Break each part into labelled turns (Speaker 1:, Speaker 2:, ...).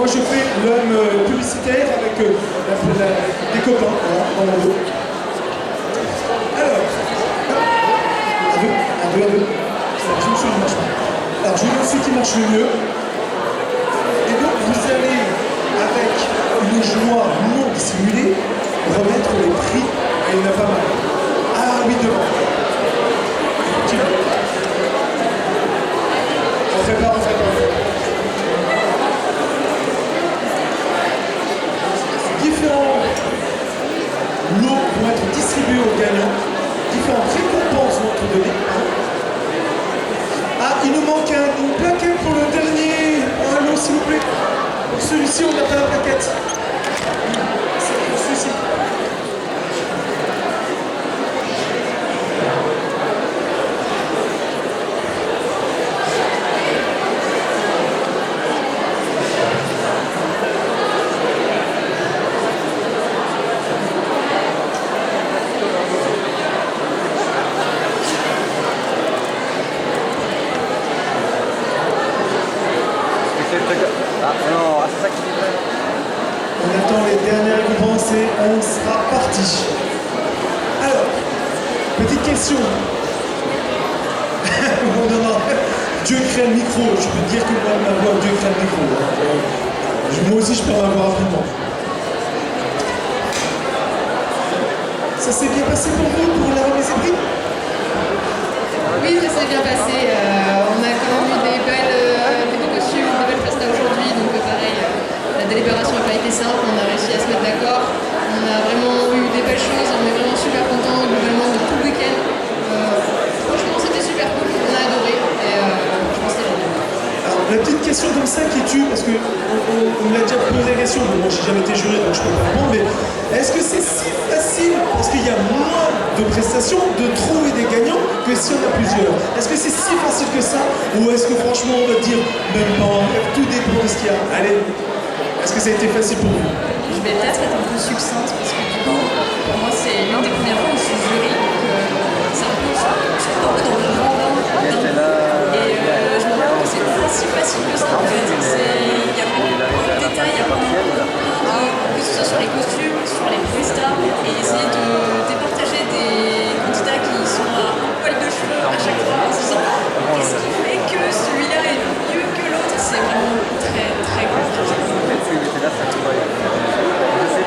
Speaker 1: moi je fais l'homme publicitaire avec des copains, voilà, dans mon dos. Alors, à deux. Je me suis dit, marche pas. Alors, je vous donne ce qui marche le mieux. Et donc, vous allez, avec une joie non dissimulée, remettre les prix, et il y en a pas mal. Ah oui, devant. On fait pas. Différents lots vont être distribués aux gagnants. Différentes récompenses vont être données. Ah, il nous manque une plaquette pour le dernier. Un lot, s'il vous plaît. Pour celui-ci, on n'a pas la plaquette. C'est pour celui-ci. On attend les dernières récompenses et on sera parti. Alors, petite question. Non. Dieu crée le micro. Je peux te dire que moi, ma voix, Dieu crée le micro. Moi aussi, je peux en avoir rapidement. Ça s'est bien passé pour vous, pour la remise des prix?
Speaker 2: Oui, ça s'est bien passé. On a quand même eu des beaux costumes, des belles prestas aujourd'hui. Donc pareil, la délibération n'a pas été simple. On a réussi à se mettre d'accord. On a vraiment eu des belles choses. On est vraiment super contents globalement de tout le week-end. Franchement, c'était super cool. On a adoré. Et je pense que c'était bien.
Speaker 1: Alors, la petite question comme ça qui tue, parce qu'on me l'a déjà posé la question, mais moi j'ai jamais été juré donc je peux pas répondre, mais est-ce que c'est si facile, parce qu'il y a moins de prestations, de trouver des gagnants que si on a plusieurs? Est-ce que c'est si facile que ça, ou est-ce que franchement on va dire même pas, tout dépend de ce qu'il y a? Allez, est-ce que ça a été facile pour vous?
Speaker 3: Je vais peut-être être un peu succincte parce que du coup, pour moi c'est l'une des premières fois où je suis jury, donc c'est un peu dans le grand bain. Et je me rends compte que c'est pas si facile que ça en fait. Il y a plein de détails, il y a plein que ce soit sur les costumes, sur les prestats, et essayer de départager des candidats qui sont à un poil de cheveux à chaque fois en se disant qu'est-ce qui fait que celui-là est mieux que l'autre, c'est vraiment très très compliqué.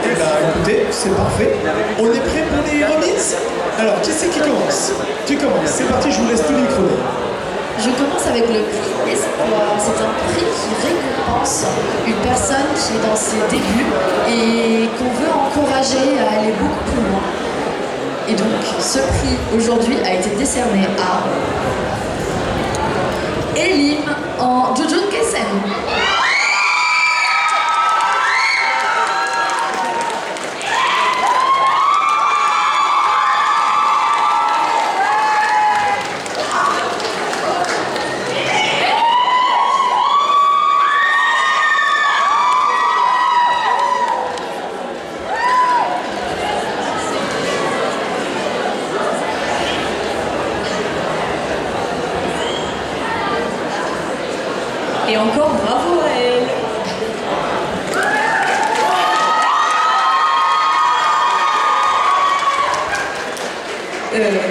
Speaker 1: Eh bien, écoutez, c'est parfait. On est prêt pour les remises? Alors, qui c'est qui commence? Tu commences, c'est parti, je vous laisse tous les micros.
Speaker 3: Je commence avec le prix Espoir. C'est un prix qui récompense une personne qui est dans ses débuts et qu'on veut encourager à aller beaucoup plus loin. Et donc, ce prix aujourd'hui a été décerné à Elim en Jujutsu Kaisen. Et encore bravo à elle.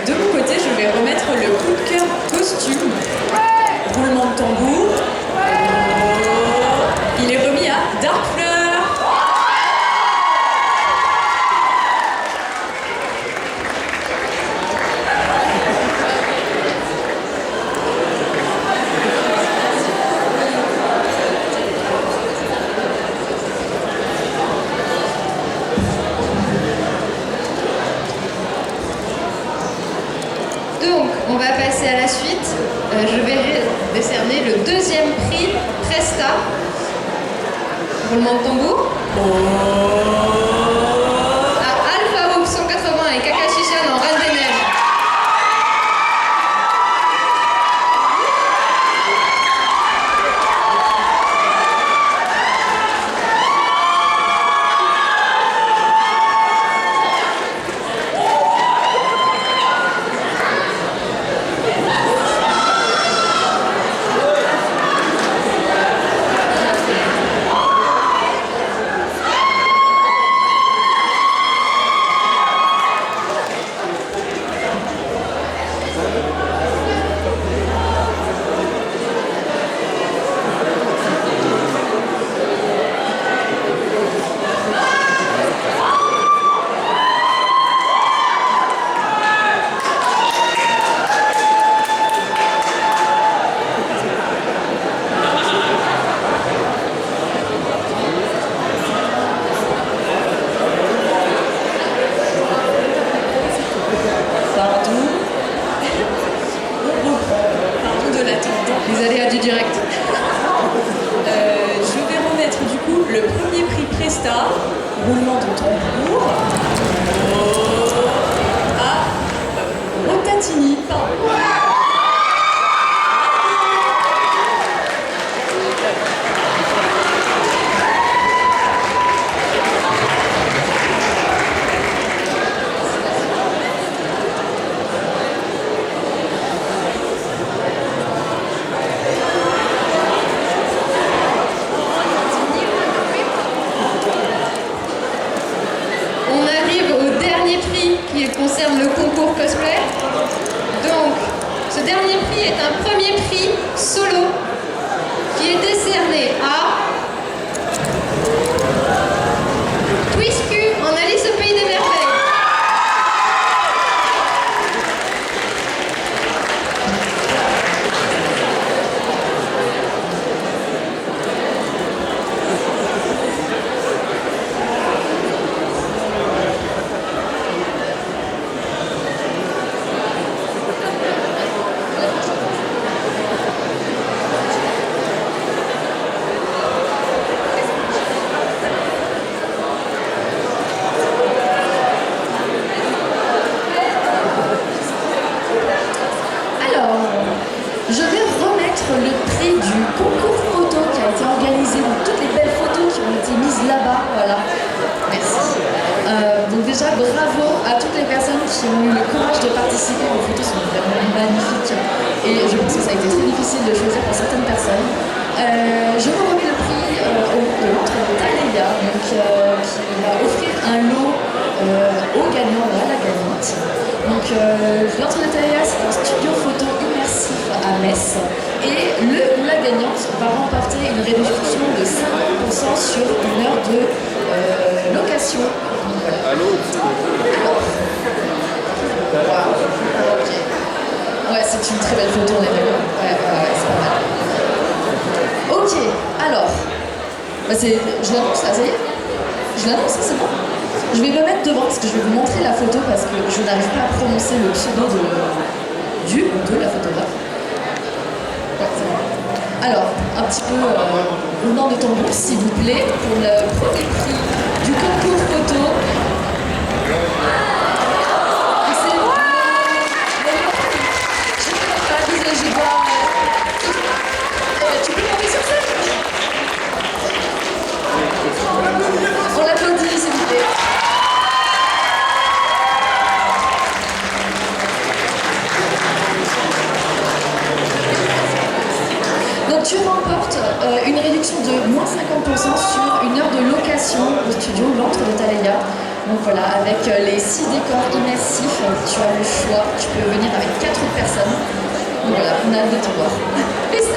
Speaker 3: De mon côté, je vais remettre le coup de cœur costume. Roulement de tambour. Il est remis à Darkfleur.
Speaker 2: Donc, on va passer à la suite. Je vais décerner le deuxième prix Presta. Roulement de tambour. À Alpha Hoop 180 et Kakashi-chan en Reine des Neiges.
Speaker 3: Festa, roulement de tambour. Rotatini, pardon.
Speaker 2: Qui concerne le concours cosplay. Donc, ce dernier prix est un premier prix solo qui est décerné à Twiscu en Alice au Pays des Merveilles. Je vais remettre le prix du concours photo qui a été organisé, donc toutes les belles photos qui ont été mises là-bas, voilà. Merci. Donc déjà, bravo à toutes les personnes qui ont eu le courage de participer. Vos photos sont vraiment magnifiques et je pense que ça a été très difficile de choisir pour certaines personnes. Je vous remets le prix au nom de l'entre de Taléa, donc qui va offrir un lot au gagnant ou à la gagnante. Donc l'entre de Taléa, c'est un studio photo immersif à Metz et la gagnante va remporter une réduction de 50% sur une heure de location. Donc, voilà.
Speaker 4: Allô.
Speaker 2: Okay. Ouais, c'est une très belle photo, on est d'accord. Ouais, c'est pas mal. Ok, alors, bah je l'annonce là, ça y est. Je l'annonce, c'est bon. Je vais me mettre devant parce que je vais vous montrer la photo parce que je n'arrive pas à prononcer le pseudo de la photographe. Ouais, c'est bon. Alors, un petit peu roulement de tambour, s'il vous plaît, pour le premier prix du concours photo. C'est moi. Je ne peux pas, désolé, je dois... tu peux monter sur scène? On l'applaudit, s'il vous plaît. Donc tu remportes une réduction de moins 50% sur une heure de location au studio L'Antre de Taléa. Donc voilà, avec les 6 décors immersifs, tu as le choix, tu peux venir avec 4 autres personnes. Donc voilà, on a hâte de te voir.